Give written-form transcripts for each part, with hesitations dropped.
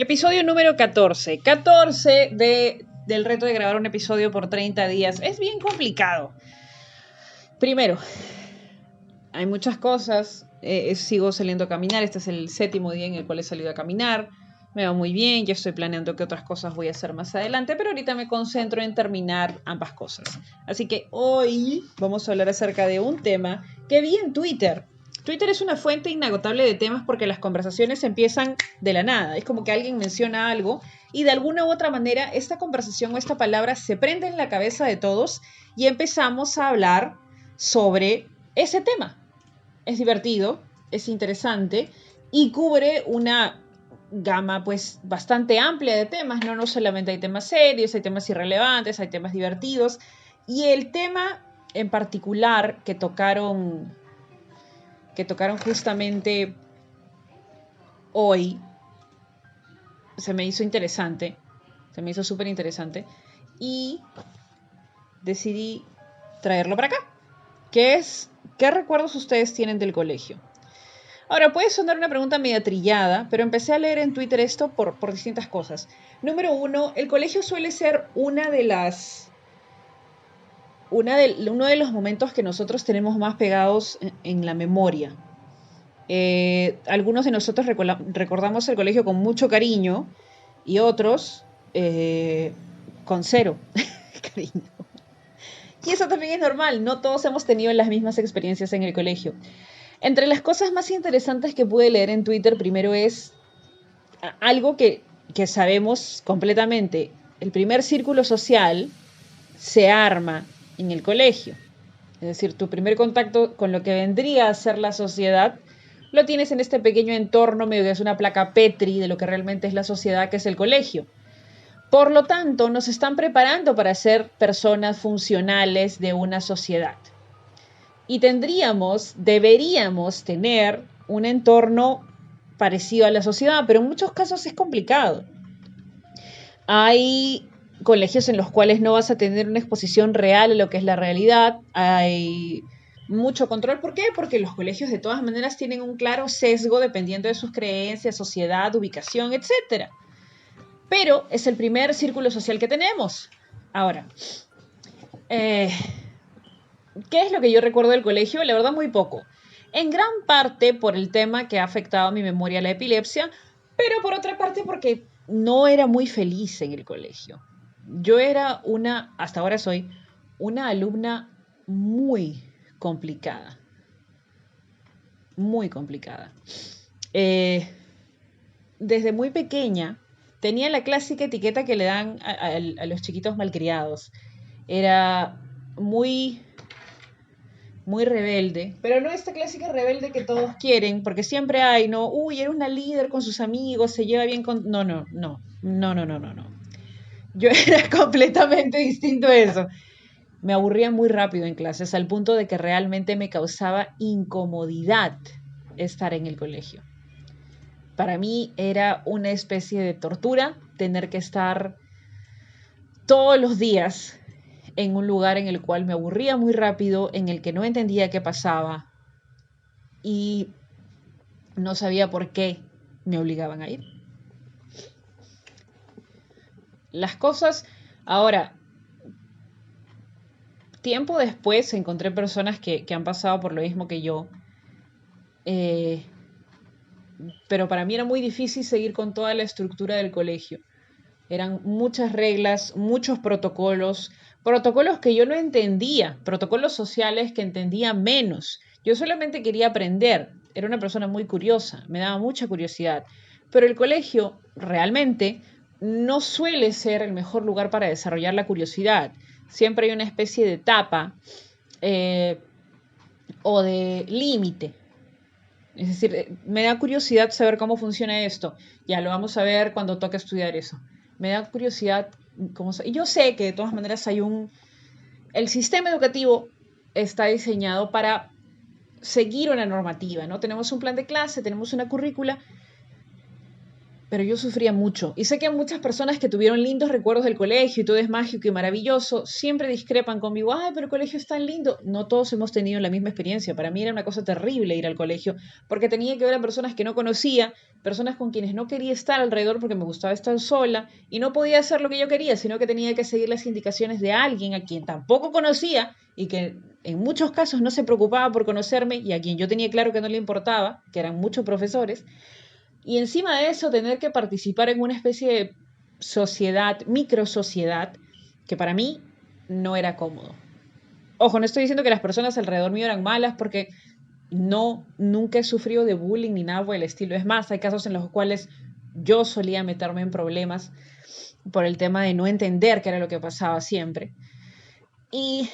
Episodio número 14. 14 del reto de grabar un episodio por 30 días. Es bien complicado. Primero, hay muchas cosas. Sigo saliendo a caminar. Este es el 7º día en el cual he salido a caminar. Me va muy bien. Ya estoy planeando qué otras cosas voy a hacer más adelante. Pero ahorita me concentro en terminar ambas cosas. Así que hoy vamos a hablar acerca de un tema que vi en Twitter. Twitter es una fuente inagotable de temas porque las conversaciones empiezan de la nada. Es como que alguien menciona algo y de alguna u otra manera esta conversación o esta palabra se prende en la cabeza de todos y empezamos a hablar sobre ese tema. Es divertido, es interesante y cubre una gama pues bastante amplia de temas. No solamente hay temas serios, hay temas irrelevantes, hay temas divertidos. Y el tema en particular que tocaron justamente hoy, se me hizo interesante, se me hizo súper interesante y decidí traerlo para acá, que es, ¿qué recuerdos ustedes tienen del colegio? Ahora, puede sonar una pregunta media trillada, pero empecé a leer en Twitter esto por distintas cosas. Número 1, el colegio suele ser uno de los momentos que nosotros tenemos más pegados en la memoria. Algunos de nosotros recordamos el colegio con mucho cariño y otros con cero cariño. Y eso también es normal, no todos hemos tenido las mismas experiencias en el colegio. Entre las cosas más interesantes que pude leer en Twitter, primero es algo que sabemos completamente. El primer círculo social se arma en el colegio. Es decir, tu primer contacto con lo que vendría a ser la sociedad lo tienes en este pequeño entorno, medio que es una placa Petri de lo que realmente es la sociedad, que es el colegio. Por lo tanto, nos están preparando para ser personas funcionales de una sociedad. Y deberíamos tener un entorno parecido a la sociedad, pero en muchos casos es complicado. Hay colegios en los cuales no vas a tener una exposición real a lo que es la realidad. Hay mucho control. ¿Por qué? Porque los colegios de todas maneras tienen un claro sesgo dependiendo de sus creencias, sociedad, ubicación, etc. Pero es el primer círculo social que tenemos. Ahora, ¿qué es lo que yo recuerdo del colegio? La verdad, muy poco. En gran parte por el tema que ha afectado a mi memoria, la epilepsia, pero por otra parte porque no era muy feliz en el colegio. Yo era hasta ahora soy, una alumna muy complicada. Muy complicada. Desde muy pequeña tenía la clásica etiqueta que le dan a los chiquitos malcriados. Era muy rebelde, pero no esta clásica rebelde que todos quieren, porque siempre hay, ¿no? Uy, era una líder con sus amigos, se lleva bien con... No. Yo era completamente distinto a eso. Me aburría muy rápido en clases, al punto de que realmente me causaba incomodidad estar en el colegio. Para mí era una especie de tortura tener que estar todos los días en un lugar en el cual me aburría muy rápido, en el que no entendía qué pasaba y no sabía por qué me obligaban a ir. Las cosas, ahora, tiempo después encontré personas que han pasado por lo mismo que yo, pero para mí era muy difícil seguir con toda la estructura del colegio. Eran muchas reglas, muchos protocolos que yo no entendía, protocolos sociales que entendía menos. Yo solamente quería aprender, era una persona muy curiosa, me daba mucha curiosidad, pero el colegio realmente no suele ser el mejor lugar para desarrollar la curiosidad. Siempre hay una especie de etapa o de límite. Es decir, me da curiosidad saber cómo funciona esto. Ya lo vamos a ver cuando toque estudiar eso. Me da curiosidad y yo sé que de todas maneras el sistema educativo está diseñado para seguir una normativa, ¿no? Tenemos un plan de clase, tenemos una currícula, pero yo sufría mucho. Y sé que muchas personas que tuvieron lindos recuerdos del colegio y todo es mágico y maravilloso, siempre discrepan conmigo, ay, pero el colegio es tan lindo. No todos hemos tenido la misma experiencia. Para mí era una cosa terrible ir al colegio, porque tenía que ver a personas que no conocía, personas con quienes no quería estar alrededor porque me gustaba estar sola, y no podía hacer lo que yo quería, sino que tenía que seguir las indicaciones de alguien a quien tampoco conocía y que en muchos casos no se preocupaba por conocerme y a quien yo tenía claro que no le importaba, que eran muchos profesores. Y encima de eso, tener que participar en una especie de sociedad, microsociedad, que para mí no era cómodo. Ojo, no estoy diciendo que las personas alrededor mío eran malas, porque no, nunca he sufrido de bullying ni nada por el estilo. Es más, hay casos en los cuales yo solía meterme en problemas por el tema de no entender qué era lo que pasaba siempre. Y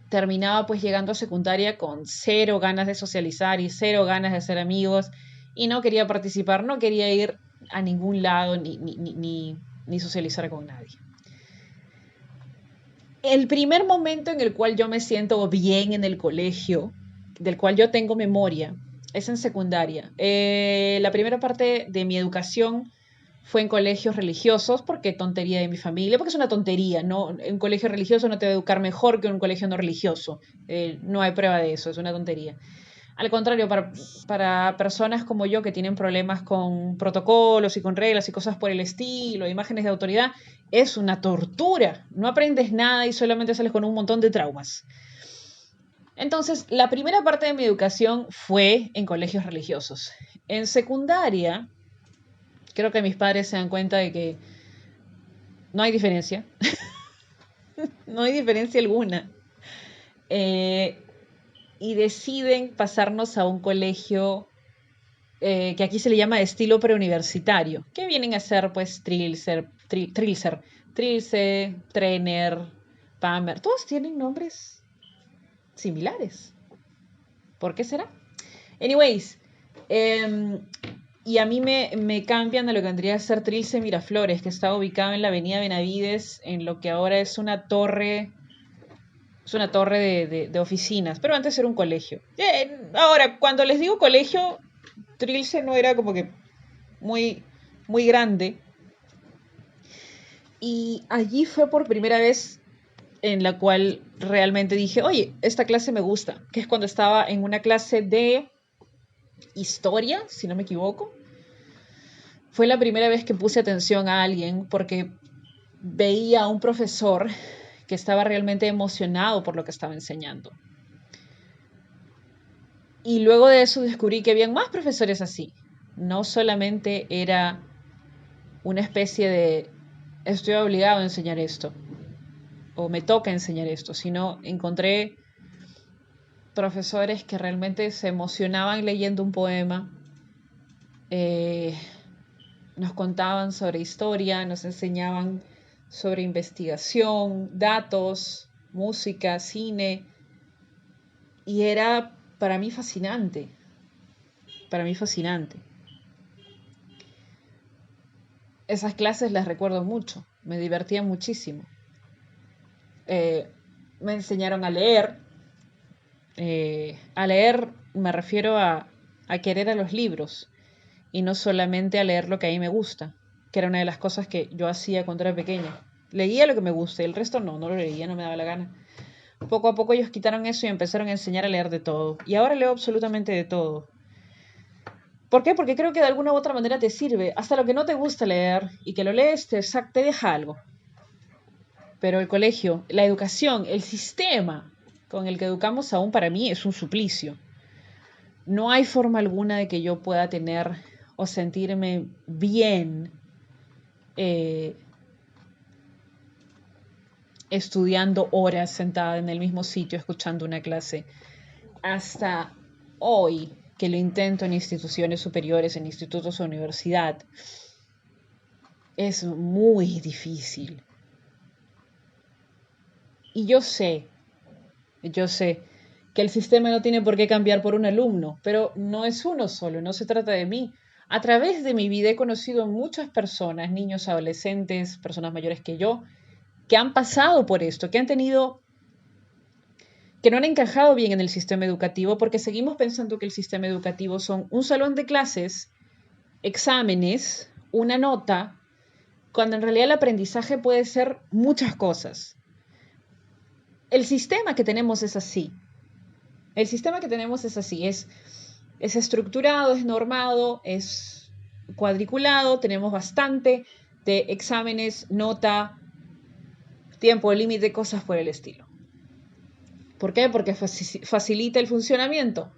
terminaba pues llegando a secundaria con cero ganas de socializar y cero ganas de ser amigos y no quería participar, no quería ir a ningún lado ni socializar con nadie. El primer momento en el cual yo me siento bien en el colegio, del cual yo tengo memoria, es en secundaria. La primera parte de mi educación fue en colegios religiosos, porque tontería de mi familia, porque es una tontería, ¿no? Un colegio religioso no te va a educar mejor que un colegio no religioso. No hay prueba de eso, es una tontería. Al contrario, para personas como yo que tienen problemas con protocolos y con reglas y cosas por el estilo, imágenes de autoridad, es una tortura. No aprendes nada y solamente sales con un montón de traumas. Entonces, la primera parte de mi educación fue en colegios religiosos. En secundaria, creo que mis padres se dan cuenta de que no hay diferencia. No hay diferencia alguna. Eh, y deciden pasarnos a un colegio que aquí se le llama de estilo preuniversitario, que vienen a ser pues Trilce, Trainer, Pamer, todos tienen nombres similares. ¿Por qué será? Anyways, y a mí me cambian a lo que vendría a ser Trilce Miraflores, que está ubicado en la avenida Benavides, en lo que ahora es una torre de oficinas, pero antes era un colegio. Ahora, cuando les digo colegio, Trilce no era como que muy, muy grande. Y allí fue por primera vez en la cual realmente dije, oye, esta clase me gusta, que es cuando estaba en una clase de historia, si no me equivoco. Fue la primera vez que puse atención a alguien porque veía a un profesor que estaba realmente emocionado por lo que estaba enseñando. Y luego de eso descubrí que habían más profesores así. No solamente era una especie de estoy obligado a enseñar esto o me toca enseñar esto, sino encontré profesores que realmente se emocionaban leyendo un poema, eh, nos contaban sobre historia, nos enseñaban sobre investigación, datos, música, cine, y era para mí fascinante, para mí fascinante. Esas clases las recuerdo mucho, me divertía muchísimo. Me enseñaron a leer me refiero a querer a los libros y no solamente a leer lo que a mí me gusta, que era una de las cosas que yo hacía cuando era pequeña. Leía lo que me gusta y el resto no lo leía, no me daba la gana. Poco a poco ellos quitaron eso y empezaron a enseñar a leer de todo. Y ahora leo absolutamente de todo. ¿Por qué? Porque creo que de alguna u otra manera te sirve. Hasta lo que no te gusta leer y que lo lees te deja algo. Pero el colegio, la educación, el sistema con el que educamos aún para mí es un suplicio. No hay forma alguna de que yo pueda tener o sentirme bien eh, estudiando horas sentada en el mismo sitio escuchando una clase. Hasta hoy que lo intento en instituciones superiores, en institutos o universidad, es muy difícil. Y yo sé que el sistema no tiene por qué cambiar por un alumno, pero no es uno solo, no se trata de mí. A través de mi vida he conocido muchas personas, niños, adolescentes, personas mayores que yo, que han pasado por esto, que no han encajado bien en el sistema educativo porque seguimos pensando que el sistema educativo son un salón de clases exámenes, una nota, cuando en realidad el aprendizaje puede ser muchas cosas. El sistema que tenemos es así. El sistema que tenemos es así, es estructurado, es normado, es cuadriculado, tenemos bastante de exámenes, nota, tiempo límite, cosas por el estilo. ¿Por qué? Porque facilita el funcionamiento.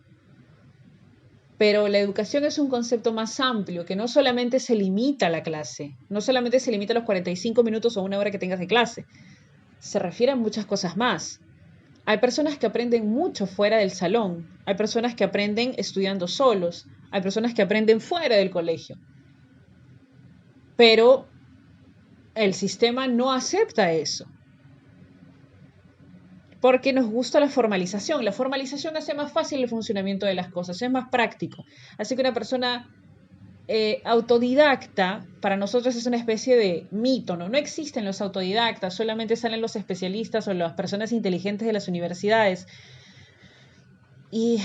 Pero la educación es un concepto más amplio, que no solamente se limita a la clase, no solamente se limita a los 45 minutos o una hora que tengas de clase, se refiere a muchas cosas más. Hay personas que aprenden mucho fuera del salón, hay personas que aprenden estudiando solos, hay personas que aprenden fuera del colegio. Pero el sistema no acepta eso. Porque nos gusta la formalización. La formalización hace más fácil el funcionamiento de las cosas, es más práctico. Así que una persona autodidacta, para nosotros es una especie de mito, ¿no? No existen los autodidactas, solamente salen los especialistas o las personas inteligentes de las universidades. Y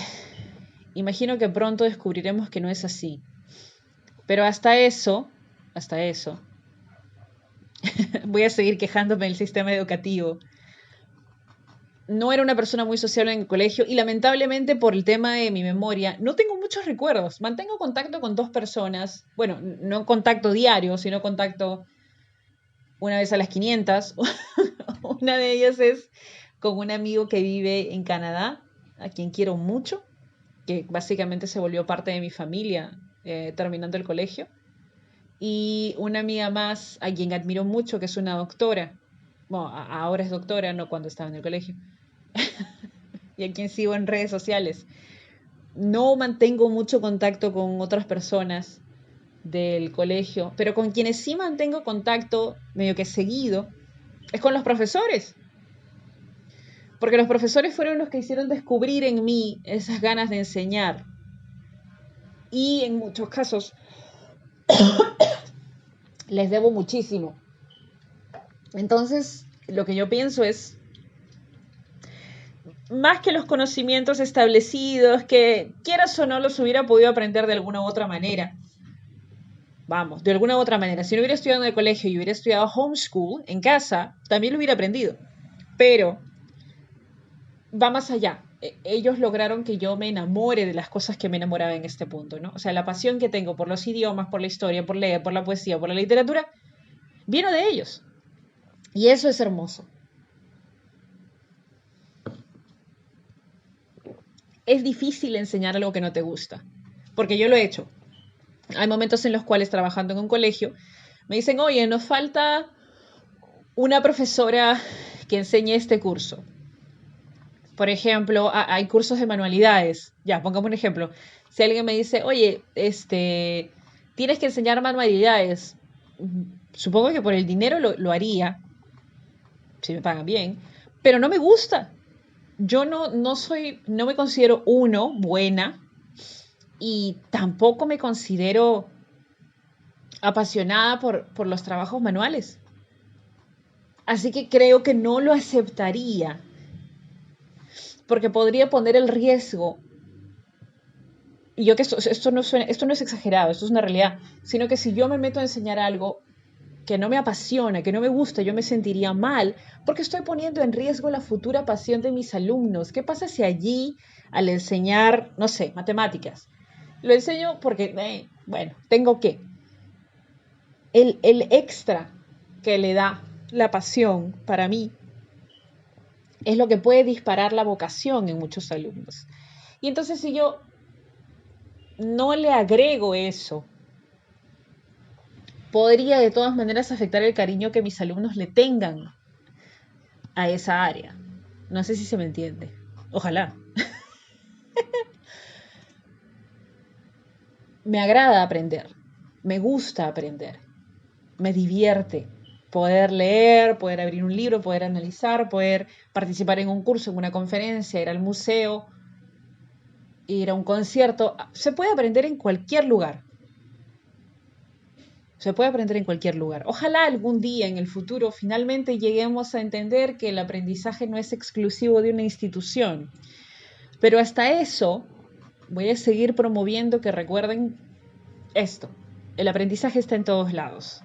imagino que pronto descubriremos que no es así. Pero hasta eso, voy a seguir quejándome del sistema educativo. No era una persona muy sociable en el colegio y lamentablemente por el tema de mi memoria no tengo muchos recuerdos. Mantengo contacto con 2 personas, bueno, no contacto diario, sino contacto una vez a las 500. Una de ellas es con un amigo que vive en Canadá, a quien quiero mucho, que básicamente se volvió parte de mi familia terminando el colegio. Y una amiga más a quien admiro mucho, que es una doctora. Bueno, ahora es doctora, no cuando estaba en el colegio. Y a quien sigo en redes sociales. No mantengo mucho contacto con otras personas del colegio, pero con quienes sí mantengo contacto medio que seguido es con los profesores. Porque los profesores fueron los que hicieron descubrir en mí esas ganas de enseñar. Y en muchos casos les debo muchísimo. Entonces, lo que yo pienso es, más que los conocimientos establecidos, que quieras o no los hubiera podido aprender de alguna u otra manera. Vamos, de alguna u otra manera. Si no hubiera estudiado en el colegio y hubiera estudiado homeschool en casa, también lo hubiera aprendido. Pero va más allá. Ellos lograron que yo me enamore de las cosas que me enamoraba en este punto, ¿no? O sea, la pasión que tengo por los idiomas, por la historia, por leer, por la poesía, por la literatura, vino de ellos. Y eso es hermoso. Es difícil enseñar algo que no te gusta, porque yo lo he hecho. Hay momentos en los cuales trabajando en un colegio me dicen, oye, nos falta una profesora que enseñe este curso. Por ejemplo, hay cursos de manualidades. Ya, pongamos un ejemplo. Si alguien me dice, oye, tienes que enseñar manualidades, supongo que por el dinero lo haría, si me pagan bien, pero no me gusta. Yo no me considero buena, y tampoco me considero apasionada por los trabajos manuales. Así que creo que no lo aceptaría, porque podría poner el riesgo, y yo que esto no es exagerado, esto es una realidad, sino que si yo me meto a enseñar algo que no me apasiona, que no me gusta, yo me sentiría mal, porque estoy poniendo en riesgo la futura pasión de mis alumnos. ¿Qué pasa si allí, al enseñar, no sé, matemáticas, lo enseño porque, bueno, tengo que. El extra que le da la pasión para mí es lo que puede disparar la vocación en muchos alumnos. Y entonces si yo no le agrego eso, podría de todas maneras afectar el cariño que mis alumnos le tengan a esa área. No sé si se me entiende. Ojalá. Me agrada aprender, me gusta aprender, me divierte poder leer, poder abrir un libro, poder analizar, poder participar en un curso, en una conferencia, ir al museo, ir a un concierto. Se puede aprender en cualquier lugar. Se puede aprender en cualquier lugar. Ojalá algún día en el futuro finalmente lleguemos a entender que el aprendizaje no es exclusivo de una institución. Pero hasta eso voy a seguir promoviendo que recuerden esto. el aprendizaje está en todos lados.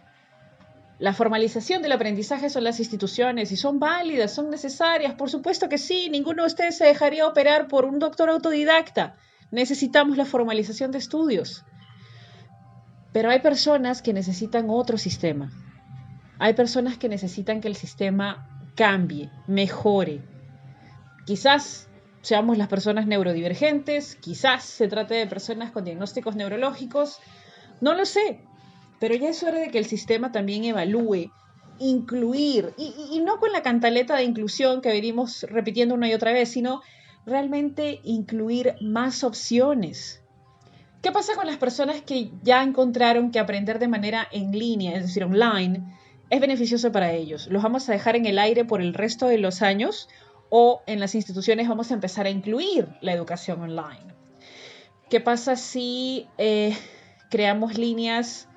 La formalización del aprendizaje son las instituciones y son válidas, son necesarias. Por supuesto que sí, ninguno de ustedes se dejaría operar por un doctor autodidacta. Necesitamos la formalización de estudios. Pero hay personas que necesitan otro sistema. Hay personas que necesitan que el sistema cambie, mejore. Quizás seamos las personas neurodivergentes, quizás se trate de personas con diagnósticos neurológicos, no lo sé. Pero ya es hora de que el sistema también evalúe, incluir, y no con la cantaleta de inclusión que venimos repitiendo una y otra vez, sino realmente incluir más opciones. ¿Qué pasa con las personas que ya encontraron que aprender de manera en línea, es decir, online, es beneficioso para ellos? ¿Los vamos a dejar en el aire por el resto de los años o en las instituciones vamos a empezar a incluir la educación online? ¿Qué pasa si creamos líneas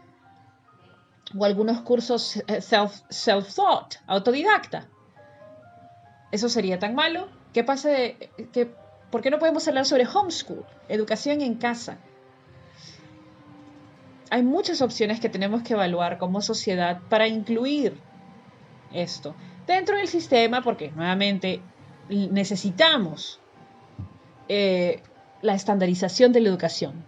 o algunos cursos self-taught, autodidacta? ¿Eso sería tan malo? ¿Qué pasa por qué no podemos hablar sobre homeschool, educación en casa? Hay muchas opciones que tenemos que evaluar como sociedad para incluir esto dentro del sistema, porque nuevamente necesitamos la estandarización de la educación.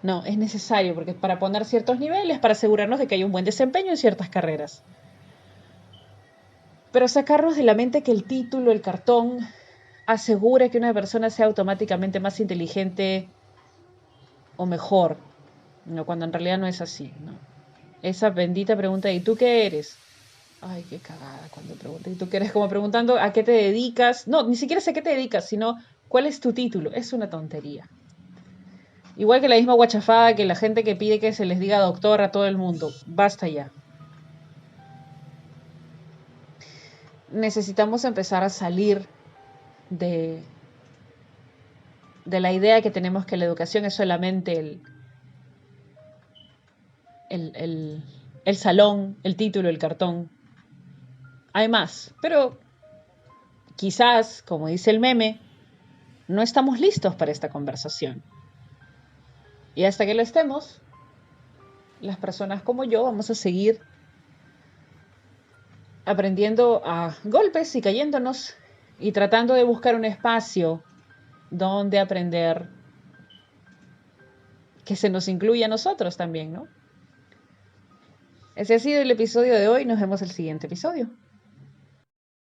No, es necesario porque para poner ciertos niveles, para asegurarnos de que hay un buen desempeño en ciertas carreras. Pero sacarnos de la mente que el título, el cartón, asegura que una persona sea automáticamente más inteligente o mejor, ¿no? Cuando en realidad no es así, ¿no? Esa bendita pregunta de ¿y tú qué eres? Ay, qué cagada cuando preguntas ¿y tú qué eres? Como preguntando ¿a qué te dedicas? No, ni siquiera sé a qué te dedicas, sino ¿cuál es tu título? Es una tontería. Igual que la misma guachafada que la gente que pide que se les diga doctor a todo el mundo. Basta ya. Necesitamos empezar a salir de la idea que tenemos que la educación es solamente el salón, el título, el cartón. Hay más, pero quizás, como dice el meme, no estamos listos para esta conversación. Y hasta que lo estemos, las personas como yo vamos a seguir aprendiendo a golpes y cayéndonos y tratando de buscar un espacio donde aprender que se nos incluya a nosotros también, ¿no? Ese ha sido el episodio de hoy. Nos vemos el siguiente episodio.